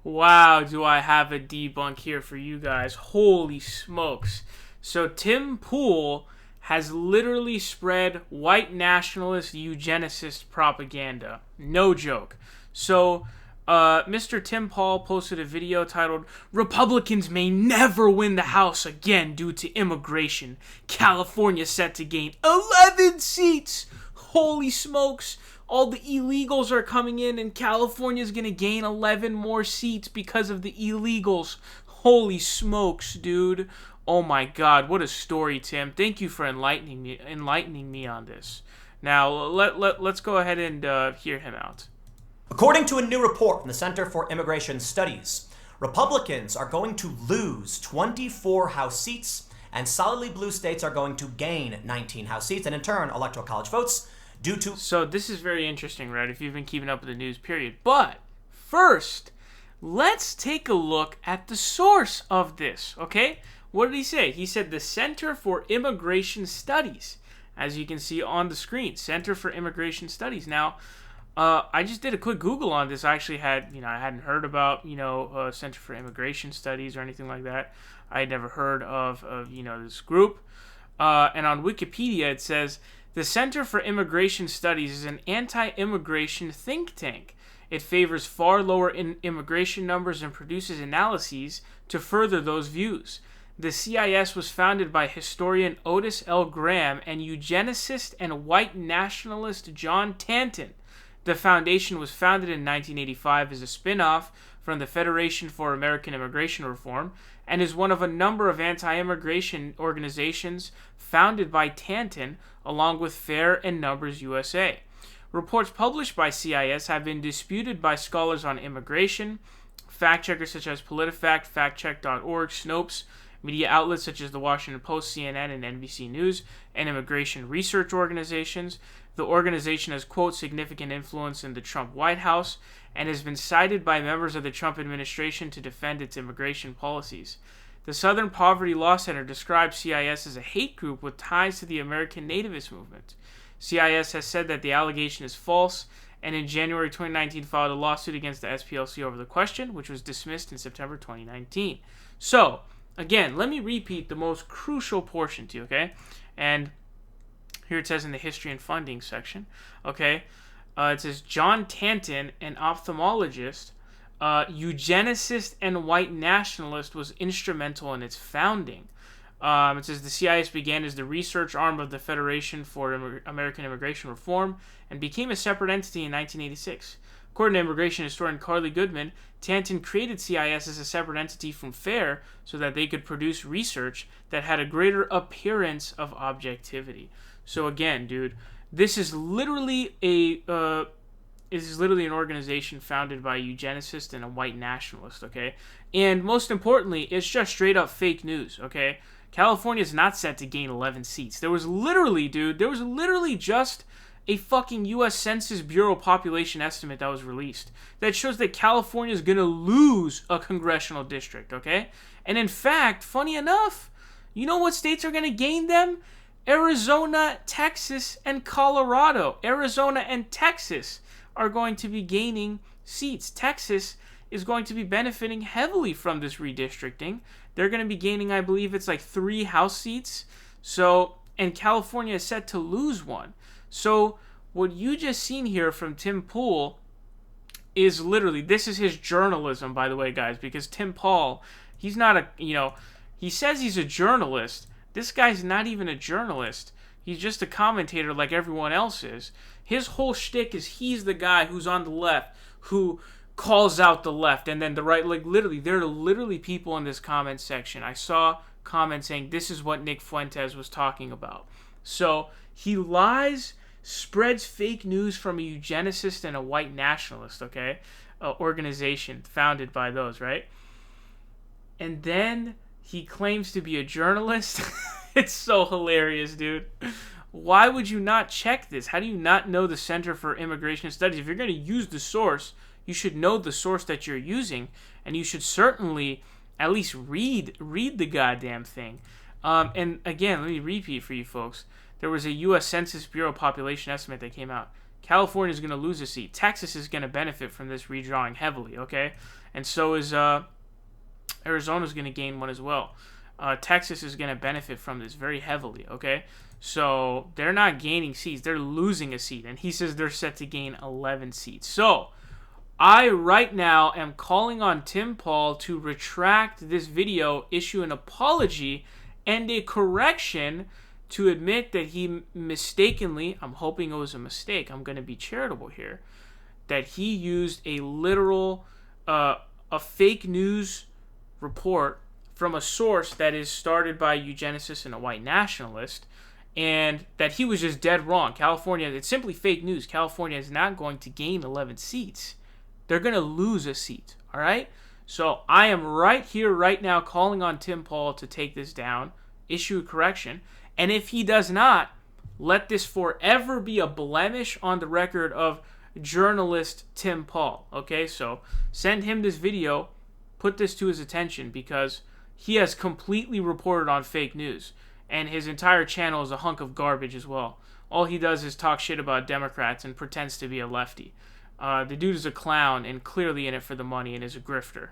Wow, do I have a debunk here for you guys. Holy smokes. So Tim Pool has literally spread white nationalist eugenicist propaganda. No joke. So Mr. Tim Pool posted a video titled, "Republicans may never win the House again due to immigration. California set to gain 11 seats. Holy smokes. All the illegals are coming in and California's going to gain 11 more seats because of the illegals. Holy smokes, dude. Oh my god, what a story, Tim. Thank you for enlightening me on this. Now, let's go ahead and hear him out. According to a new report from the Center for Immigration Studies, Republicans are going to lose 24 House seats, and solidly blue states are going to gain 19 House seats, and in turn, electoral college votes due to... So this is very interesting, right, if you've been keeping up with the news, period. But first, let's take a look at the source of this, okay? What did he say? He said the Center for Immigration Studies, as you can see on the screen, Center for Immigration Studies. Now, I just did a quick Google on this. I actually I hadn't heard about, Center for Immigration Studies or anything like that. I had never heard of this group. And on Wikipedia, it says, the Center for Immigration Studies is an anti-immigration think tank. It favors far lower immigration numbers and produces analyses to further those views. The CIS was founded by historian Otis L. Graham and eugenicist and white nationalist John Tanton. The foundation was founded in 1985 as a spin-off from the Federation for American Immigration Reform and is one of a number of anti-immigration organizations founded by Tanton along with Fair and Numbers USA. Reports published by CIS have been disputed by scholars on immigration, fact-checkers such as PolitiFact, FactCheck.org, Snopes, media outlets such as the Washington Post, CNN, and NBC News, and immigration research organizations. The organization has, quote, significant influence in the Trump White House and has been cited by members of the Trump administration to defend its immigration policies. The Southern Poverty Law Center describes CIS as a hate group with ties to the American Nativist movement. CIS has said that the allegation is false, and in January 2019 filed a lawsuit against the SPLC over the question, which was dismissed in September 2019. So, again, let me repeat the most crucial portion to you, okay? And here it says in the history and funding section, okay? It says, John Tanton, an ophthalmologist, eugenicist and white nationalist, was instrumental in its founding. It says the CIS began as the research arm of the Federation for American Immigration Reform and became a separate entity in 1986. According to immigration historian Carly Goodman, Tanton created CIS as a separate entity from FAIR so that they could produce research that had a greater appearance of objectivity. So again, dude, this is literally an organization founded by a eugenicist and a white nationalist, okay? And most importantly, it's just straight up fake news, okay? California is not set to gain 11 seats. There was literally just a fucking U.S. Census Bureau population estimate that was released that shows that California is going to lose a congressional district, okay? And in fact, funny enough, you know what states are going to gain them? Arizona, Texas, and Colorado. Arizona and Texas are going to be gaining seats. Texas is going to be benefiting heavily from this redistricting. They're going to be gaining, I believe it's like 3 House seats. So, and California is set to lose one. So, what you just seen here from Tim Pool is literally, this is his journalism, by the way, guys, because Tim Pool, he's not he says he's a journalist. This guy's not even a journalist. He's just a commentator like everyone else is. His whole shtick is he's the guy who's on the left who calls out the left, and then the right, like literally, there are literally people in this comment section. I saw comments saying this is what Nick Fuentes was talking about. So he lies, spreads fake news from a eugenicist and a white nationalist, okay, organization founded by those, right? And then he claims to be a journalist. It's so hilarious, dude. Why would you not check this? How do you not know the Center for Immigration Studies? If you're going to use the source, you should know the source that you're using, and you should certainly at least read the goddamn thing. And again, let me repeat for you folks. There was a U.S. Census Bureau population estimate that came out. California is going to lose a seat. Texas is going to benefit from this redrawing heavily, okay? And so is Arizona's going to gain one as well. Texas is going to benefit from this very heavily, okay? So they're not gaining seats. They're losing a seat. And he says they're set to gain 11 seats. So I right now am calling on Tim Pool to retract this video, issue an apology, and a correction to admit that he mistakenly, I'm hoping it was a mistake, I'm going to be charitable here, that he used a literal, a fake news report from a source that is started by a eugenicist and a white nationalist, and that he was just dead wrong. California, it's simply fake news. California is not going to gain 11 seats. They're going to lose a seat, all right? So I am right here, right now, calling on Tim Pool to take this down, issue a correction, and if he does not, let this forever be a blemish on the record of journalist Tim Pool, okay? So send him this video, put this to his attention, because he has completely reported on fake news, and his entire channel is a hunk of garbage as well. All he does is talk shit about Democrats and pretends to be a lefty. The dude is a clown and clearly in it for the money and is a grifter.